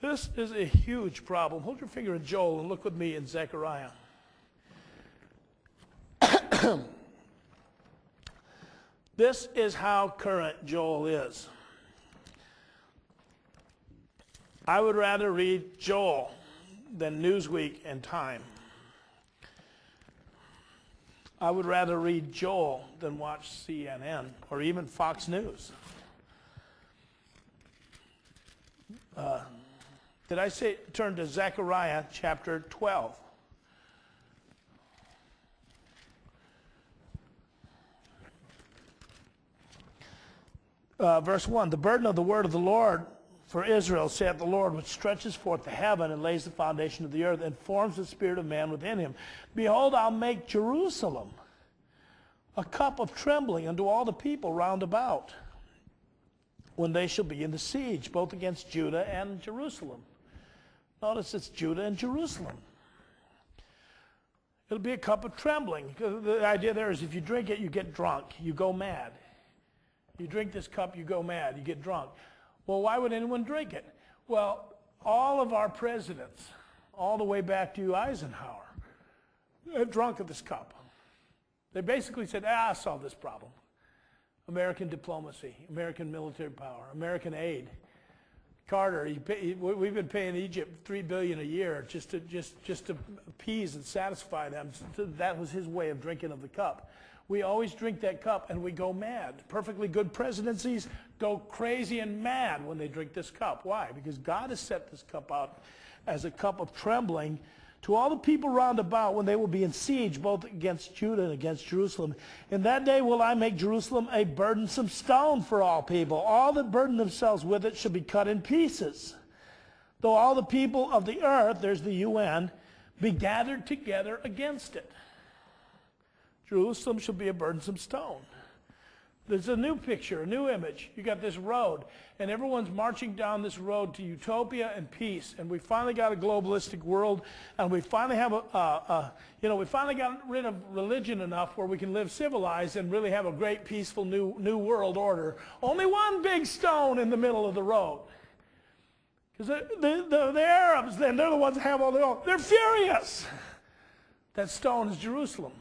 This is a huge problem. Hold your finger in Joel and look with me in Zechariah. This is how current Joel is. I would rather read Joel than Newsweek and Time. I would rather read Joel than watch CNN or even Fox News. Did I say turn to Zechariah chapter 12? Verse 1, the burden of the word of the Lord for Israel, saith the Lord, which stretches forth the heaven and lays the foundation of the earth and forms the spirit of man within him. Behold, I'll make Jerusalem a cup of trembling unto all the people round about, when they shall be in the siege, both against Judah and Jerusalem. Notice it's Judah and Jerusalem. It'll be a cup of trembling. The idea there is if you drink it, you get drunk. You go mad. You drink this cup, you go mad. You get drunk. Well, why would anyone drink it? Well, all of our presidents, all the way back to Eisenhower, have drunk of this cup. They basically said, I'll solve this problem. American diplomacy, American military power, American aid. Carter, we've been paying Egypt $3 billion a year just to appease and satisfy them. That was his way of drinking of the cup. We always drink that cup and we go mad. Perfectly good presidencies go crazy and mad when they drink this cup. Why? Because God has set this cup out as a cup of trembling to all the people round about when they will be in siege, both against Judah and against Jerusalem. In that day will I make Jerusalem a burdensome stone for all people. All that burden themselves with it shall be cut in pieces. Though all the people of the earth, there's the UN, be gathered together against it. Jerusalem shall be a burdensome stone. There's a new picture, a new image. You got this road, and everyone's marching down this road to utopia and peace. And we finally got a globalistic world, and we finally have we finally got rid of religion enough where we can live civilized and really have a great, peaceful new world order. Only one big stone in the middle of the road. Because the Arabs, then they're the ones that have all the oil. They're furious. That stone is Jerusalem.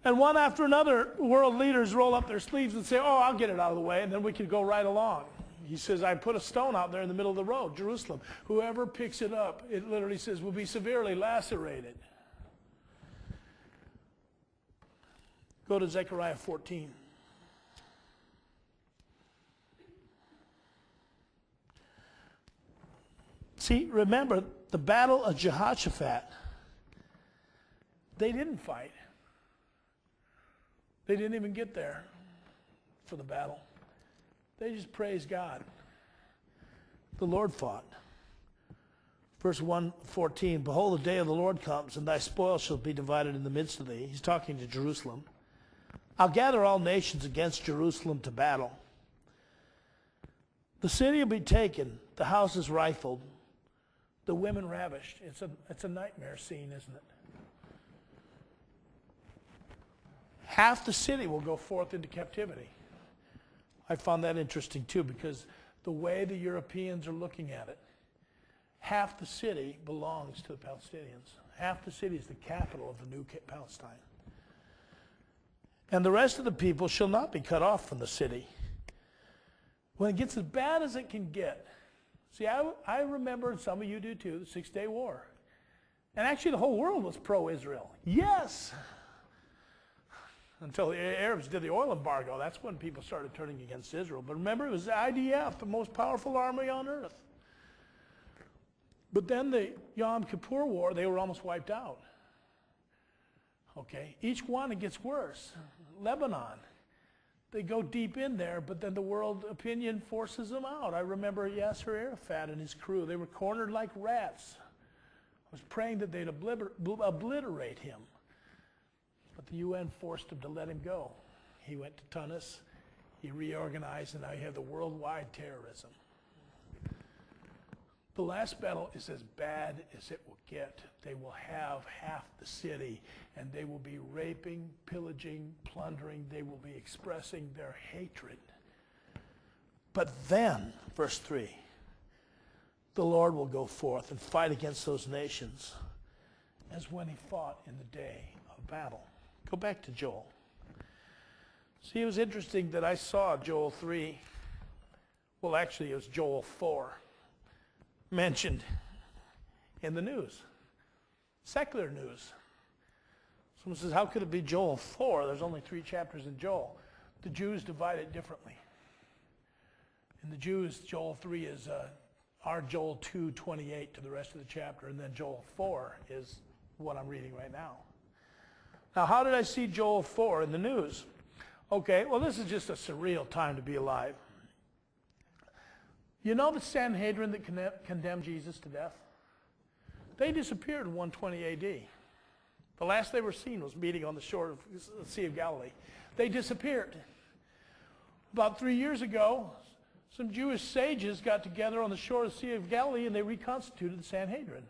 And one after another, world leaders roll up their sleeves and say, oh, I'll get it out of the way, and then we can go right along. He says, I put a stone out there in the middle of the road, Jerusalem. Whoever picks it up, it literally says, will be severely lacerated. Go to Zechariah 14. See, remember, the battle of Jehoshaphat, they didn't fight. They didn't even get there for the battle. They just praised God. The Lord fought. Verse 1:14, behold, the day of the Lord comes, and thy spoil shall be divided in the midst of thee. He's talking to Jerusalem. I'll gather all nations against Jerusalem to battle. The city will be taken, the houses rifled, the women ravished. It's a nightmare scene, isn't it? Half the city will go forth into captivity. I found that interesting too, because the way the Europeans are looking at it, half the city belongs to the Palestinians. Half the city is the capital of the new Palestine. And the rest of the people shall not be cut off from the city. When it gets as bad as it can get, see, I remember, and some of you do too, the 6 Day War. And actually the whole world was pro-Israel. Yes! Until the Arabs did the oil embargo. That's when people started turning against Israel. But remember, it was the IDF, the most powerful army on earth. But then the Yom Kippur War, they were almost wiped out. Okay, each one, it gets worse. Lebanon, they go deep in there, but then the world opinion forces them out. I remember Yasser Arafat and his crew. They were cornered like rats. I was praying that they'd obliterate him. But the UN forced him to let him go. He went to Tunis, he reorganized, and now you have the worldwide terrorism. The last battle is as bad as it will get. They will have half the city, and they will be raping, pillaging, plundering. They will be expressing their hatred. But then, verse 3, the Lord will go forth and fight against those nations as when he fought in the day of battle. Go back to Joel. See, it was interesting that I saw Joel 3, well actually it was Joel 4, mentioned in the news, secular news. Someone says, how could it be Joel 4? There's only 3 chapters in Joel. The Jews divide it differently. In the Jews, Joel 3 is our Joel 2:28 to the rest of the chapter, and then Joel 4 is what I'm reading right now. Now, how did I see Joel 4 in the news? Okay, well, this is just a surreal time to be alive. You know the Sanhedrin that condemned Jesus to death? They disappeared in 120 AD. The last they were seen was meeting on the shore of the Sea of Galilee. They disappeared. About 3 years ago, some Jewish sages got together on the shore of the Sea of Galilee and they reconstituted the Sanhedrin.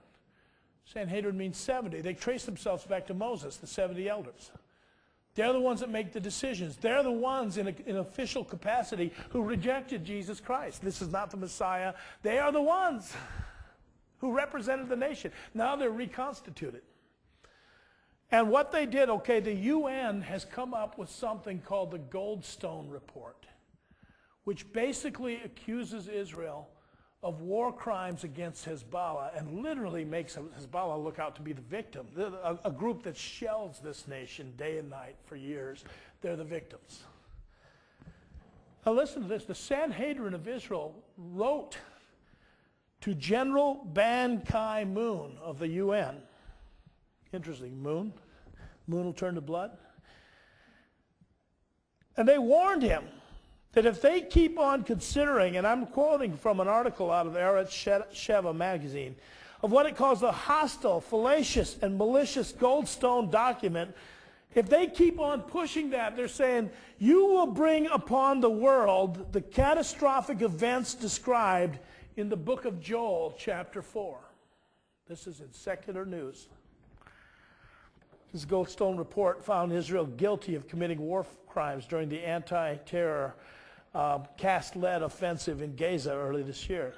Sanhedrin means 70. They trace themselves back to Moses, the 70 elders. They're the ones that make the decisions. They're the ones in official capacity who rejected Jesus Christ. This is not the Messiah. They are the ones who represented the nation. Now they're reconstituted. And what they did, okay, the UN has come up with something called the Goldstone Report, which basically accuses Israel of war crimes against Hezbollah and literally makes Hezbollah look out to be the victim. A group that shells this nation day and night for years, they're the victims. Now listen to this. The Sanhedrin of Israel wrote to General Ban Ki-moon of the UN. Interesting, moon. Moon will turn to blood. And they warned him that if they keep on considering, and I'm quoting from an article out of Eretz Sheva magazine, of what it calls the hostile, fallacious, and malicious Goldstone document, if they keep on pushing that, they're saying, you will bring upon the world the catastrophic events described in the book of Joel, chapter 4. This is in secular news. This Goldstone report found Israel guilty of committing war crimes during the anti-terror caste-led offensive in Gaza early this year.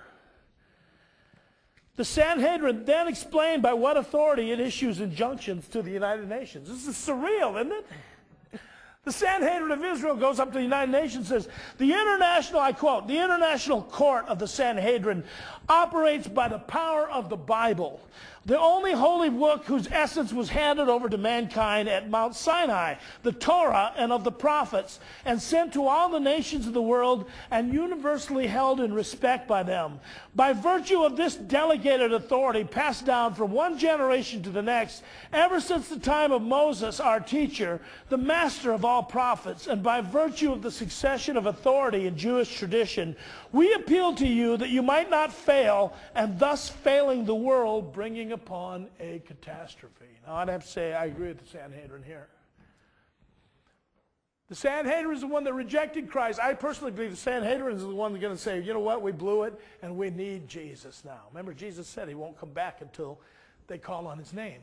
The Sanhedrin then explained by what authority it issues injunctions to the United Nations. This is surreal, isn't it? The Sanhedrin of Israel goes up to the United Nations and says, the international, I quote, the international court of the Sanhedrin operates by the power of the Bible, the only holy book whose essence was handed over to mankind at Mount Sinai, the Torah and of the prophets, and sent to all the nations of the world and universally held in respect by them. By virtue of this delegated authority passed down from one generation to the next, ever since the time of Moses, our teacher, the master of all prophets, and by virtue of the succession of authority in Jewish tradition, we appeal to you that you might not fail, and thus failing the world, bringing upon a catastrophe. Now, I'd have to say I agree with the Sanhedrin here. The Sanhedrin is the one that rejected Christ. I personally believe the Sanhedrin is the one that's going to say, you know what, we blew it, and we need Jesus now. Remember, Jesus said he won't come back until they call on his name.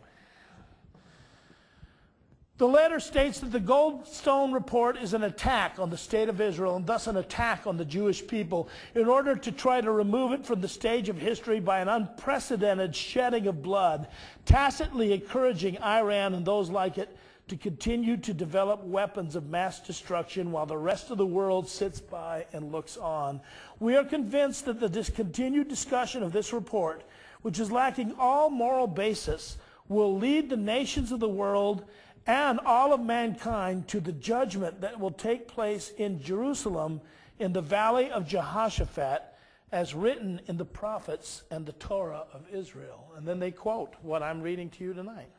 The letter states that the Goldstone Report is an attack on the state of Israel and thus an attack on the Jewish people in order to try to remove it from the stage of history by an unprecedented shedding of blood, tacitly encouraging Iran and those like it to continue to develop weapons of mass destruction while the rest of the world sits by and looks on. We are convinced that the discontinued discussion of this report, which is lacking all moral basis, will lead the nations of the world and all of mankind to the judgment that will take place in Jerusalem in the valley of Jehoshaphat, as written in the prophets and the Torah of Israel. And then they quote what I'm reading to you tonight.